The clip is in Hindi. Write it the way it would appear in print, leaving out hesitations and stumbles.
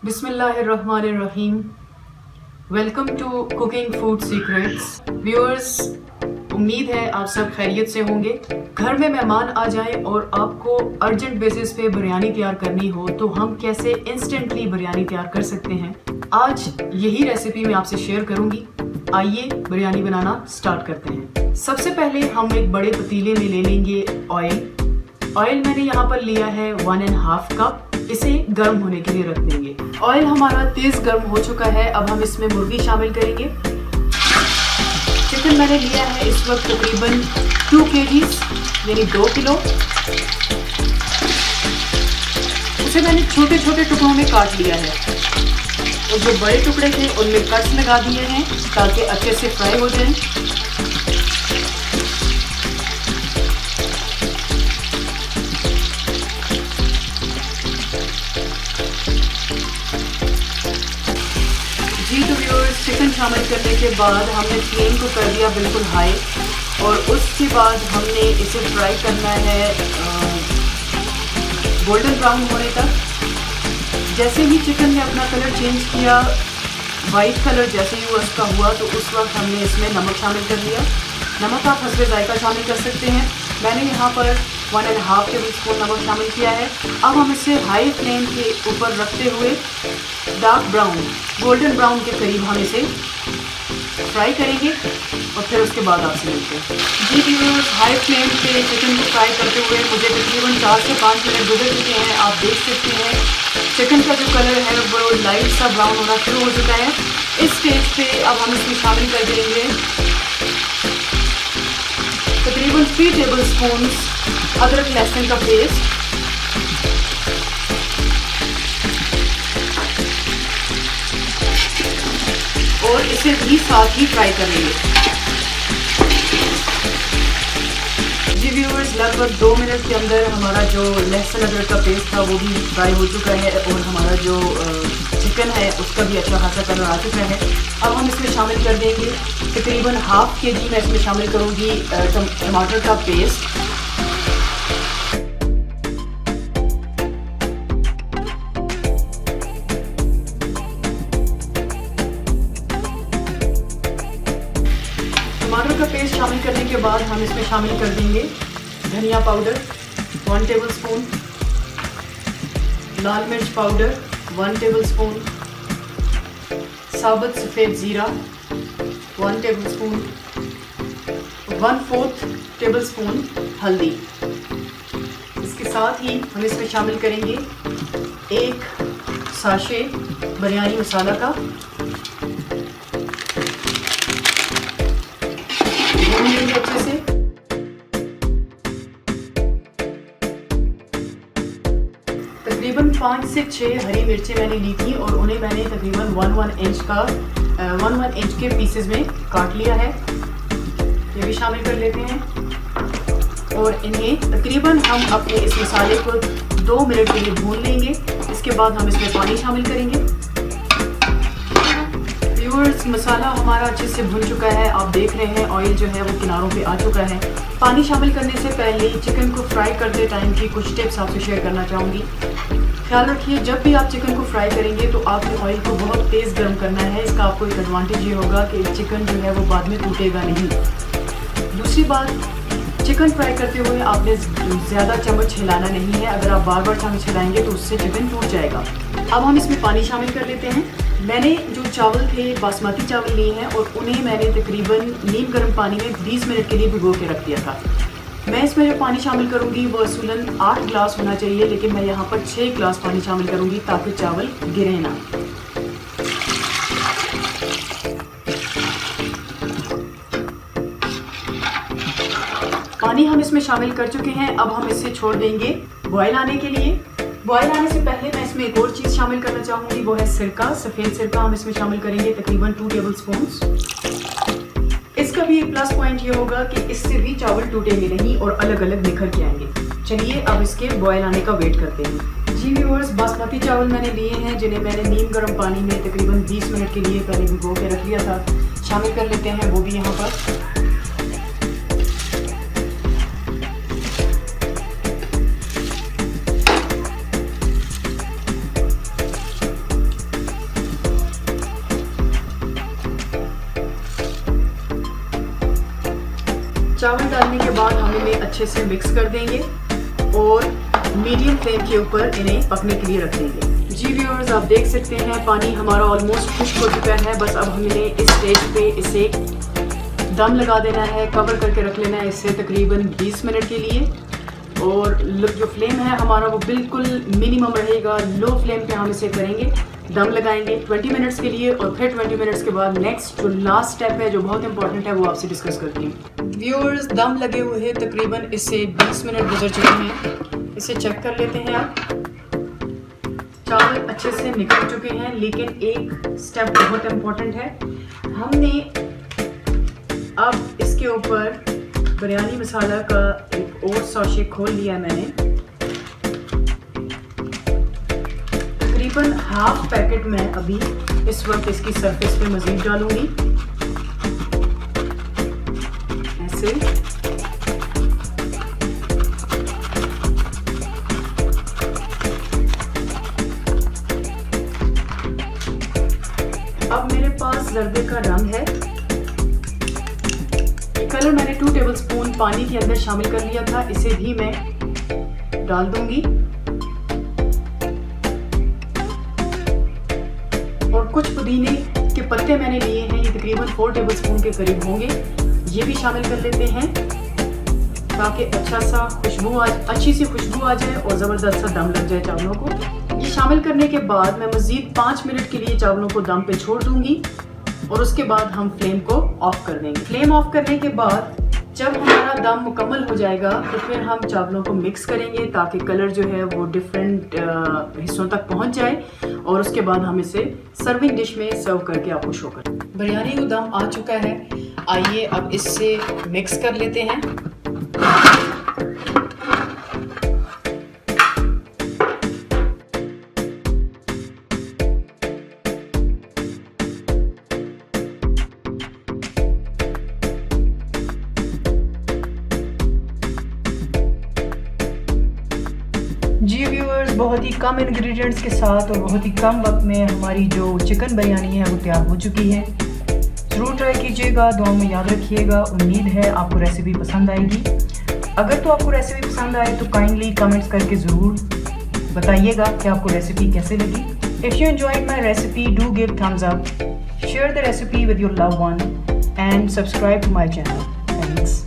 बिस्मिल्लाहिर्रहमानिर्रहीम। Welcome to cooking food secrets. Viewers, उम्मीद है आप सब खैरियत से होंगे। घर में मेहमान आ जाए और आपको अर्जेंट बेसिस पे बिरयानी तैयार करनी हो तो हम कैसे इंस्टेंटली बिरयानी तैयार कर सकते हैं, आज यही रेसिपी मैं आपसे शेयर करूंगी। आइए बिरयानी बनाना स्टार्ट करते हैं। सबसे पहले हम एक बड़े पतीले में ले लेंगे ऑयल मैंने यहाँ पर लिया है 1.5 कप। इसे गर्म होने के लिए रख देंगे। ऑयल हमारा तेज गर्म हो चुका है। अब हम इसमें मुर्गी शामिल करेंगे। चिकन मैंने लिया है इस वक्त तकरीबन 2 kgs यानी 2 किलो। उसे मैंने छोटे छोटे टुकड़ों में काट लिया है और जो बड़े टुकड़े थे उनमें कट्स लगा दिए हैं ताकि अच्छे से फ्राई हो जाएं। तो व्यूअर्स, चिकन शामिल करने के बाद हमने फ्लेम को कर दिया बिल्कुल हाई और उसके बाद हमने इसे फ्राई करना है गोल्डन ब्राउन होने तक। जैसे ही चिकन ने अपना कलर चेंज किया, वाइट कलर जैसे ही उसका हुआ, तो उस वक्त हमने इसमें नमक शामिल कर दिया। नमक आप हस्बे जायका शामिल कर सकते हैं। मैंने यहाँ पर 1.5 टेबल स्पून नमक शामिल किया है। अब हम इसे हाई फ्लेम के ऊपर रखते हुए डार्क ब्राउन, गोल्डन ब्राउन के करीब हम इसे फ्राई करेंगे और फिर उसके बाद आपसे मिलते हैं। जी व्यूअर्स, हाई फ्लेम पे चिकन को फ्राई करते हुए मुझे तकरीबन 4 से 5 मिनट गुजर चुके हैं। आप देख सकते हैं चिकन का जो कलर है वो लाइट सा ब्राउन होना शुरू हो चुका है। इस स्टेज पे अब हम इसमें शामिल कर देंगे तकरीबन 3 टेबल स्पून अदरक लहसुन का पेस्ट। और इसे भी साथ ही फ्राई करेंगे। जी व्यूअर्स, लगभग 2 मिनट के अंदर हमारा जो लहसुन अदरक का पेस्ट था वो भी फ्राई हो चुका है और हमारा जो चिकन है उसका भी अच्छा खासा कलर आ चुका है। अब हम इसमें शामिल कर देंगे तकरीबन 1/2 kg मैं इसमें शामिल करूँगी टमाटर का पेस्ट। टमाटर का पेस्ट शामिल करने के बाद हम इसमें शामिल कर देंगे धनिया पाउडर 1 टेबल स्पून, लाल मिर्च पाउडर 1 टेबल स्पून, साबुत सफ़ेद ज़ीरा 1 टेबल स्पून, 1/4 टेबल स्पून हल्दी। इसके साथ ही हम इसमें शामिल करेंगे 1 साशे बिरयानी मसाला का। अच्छे से तकरीबन 5 से 6 हरी मिर्चें मैंने ली थी और उन्हें मैंने तकरीबन 1 इंच के पीसेस में काट लिया है। ये भी शामिल कर लेते हैं और इन्हें तकरीबन हम अपने इस मसाले को 2 मिनट के लिए भून लेंगे। इसके बाद हम इसमें पानी शामिल करेंगे। व्यूअर्स, मसाला हमारा अच्छे से भुन चुका है। आप देख रहे हैं ऑयल जो है वो किनारों पे आ चुका है। पानी शामिल करने से पहले चिकन को फ्राई करते टाइम की कुछ टिप्स आपसे शेयर करना चाहूँगी। ख्याल रखिए, जब भी आप चिकन को फ्राई करेंगे तो आपने ऑयल को बहुत तेज़ गर्म करना है। इसका आपको एक एडवांटेज ये होगा कि चिकन जो है वो बाद में टूटेगा नहीं। दूसरी बात, चिकन फ्राई करते हुए आपने ज़्यादा चम्मच हिलाना नहीं है। अगर आप बार बार चम्मच हिलाएंगे तो उससे चिकन टूट जाएगा। अब हम इसमें पानी शामिल कर लेते हैं। मैंने जो चावल थे बासमती चावल लिए हैं और उन्हें मैंने तकरीबन नीम गर्म पानी में 20 मिनट के लिए भिगो के रख दिया था। मैं इसमें जो पानी शामिल करूंगी वो असूलन 8 गिलास होना चाहिए, लेकिन मैं यहाँ पर 6 गिलास पानी शामिल करूंगी ताकि चावल गिरे ना। पानी हम इसमें शामिल कर चुके हैं। अब हम इसे छोड़ देंगे बॉयल आने के लिए। बॉयल आने से पहले मैं इसमें एक और चीज़ शामिल करना चाहूँगी, वो है सिरका, सफ़ेद सिरका। हम इसमें शामिल करेंगे तकरीबन 2 टेबल स्पून। इसका भी एक प्लस पॉइंट ये होगा कि इससे भी चावल टूटेंगे नहीं और अलग अलग निखर के आएंगे। चलिए अब इसके बॉयल आने का वेट करते हैं। जी व्यूअर्स, बासमती चावल मैंने लिए हैं जिन्हें मैंने नीम गर्म पानी में तकरीबन 20 मिनट के लिए पहले भिगो के रख लिया था। शामिल कर लेते हैं वो भी यहाँ पर। चावल डालने के बाद हम इन्हें अच्छे से मिक्स कर देंगे और मीडियम फ्लेम के ऊपर इन्हें पकने के लिए रख देंगे। जी व्यूअर्स, आप देख सकते हैं पानी हमारा ऑलमोस्ट खुश्क हो चुका है। बस अब हम इन्हें इस स्टेज पे इसे दम लगा देना है, कवर करके रख लेना है इससे तकरीबन 20 मिनट के लिए। और जो फ्लेम है हमारा वो बिल्कुल मिनिमम रहेगा, लो फ्लेम पे हम इसे करेंगे, दम लगाएंगे 20 मिनट्स के लिए। और फिर 20 मिनट्स के बाद नेक्स्ट जो लास्ट स्टेप है जो बहुत इंपॉर्टेंट है वो आपसे डिस्कस करती हूँ। व्यूअर्स, दम लगे हुए तकरीबन इससे 20 मिनट गुजर चुके हैं। इसे चेक कर लेते हैं आप। चावल अच्छे से निकल चुके हैं, लेकिन एक स्टेप बहुत इंपॉर्टेंट है। हमने अब इसके ऊपर बिरयानी मसाला का एक और सॉशे खोल लिया मैंने। तकरीबन हाफ पैकेट मैं अभी इस वक्त इसकी सरफेस पे मजीद डालूंगी ऐसे। अब मेरे पास जर्दे का रंग है। ये कलर मैंने 2 टेबलस्पून पानी के अंदर शामिल कर लिया था, इसे भी मैं डाल दूंगी। और कुछ पुदीने के पत्ते मैंने लिए हैं, ये तकरीबन 4 टेबलस्पून के करीब होंगे, ये भी शामिल कर लेते हैं ताकि अच्छी सी खुशबू आ जाए और ज़बरदस्त सा दम लग जाए चावलों को। ये शामिल करने के बाद मैं मज़ीद 5 मिनट के लिए चावलों को दम पे छोड़ दूंगी और उसके बाद हम फ्लेम को ऑफ कर देंगे। फ्लेम ऑफ करने के बाद जब हमारा दम मुकम्मल हो जाएगा तो फिर हम चावलों को मिक्स करेंगे ताकि कलर जो है वो डिफरेंट हिस्सों तक पहुंच जाए। और उसके बाद हम इसे सर्विंग डिश में सर्व करके आपको शो करें। बिरयानी को दम आ चुका है, आइए अब इससे मिक्स कर लेते हैं। जी व्यूअर्स, बहुत ही कम इंग्रेडिएंट्स के साथ और बहुत ही कम वक्त में हमारी जो चिकन बिरयानी है वो तैयार हो चुकी है। ज़रूर ट्राई कीजिएगा, दुआओं में याद रखिएगा। उम्मीद है आपको रेसिपी पसंद आएगी। अगर तो आपको रेसिपी पसंद आए तो काइंडली कमेंट्स करके ज़रूर बताइएगा कि आपको रेसिपी कैसे लगी। If you enjoyed my recipe, do give thumbs up, share the recipe with your love one and subscribe to my channel. Thanks.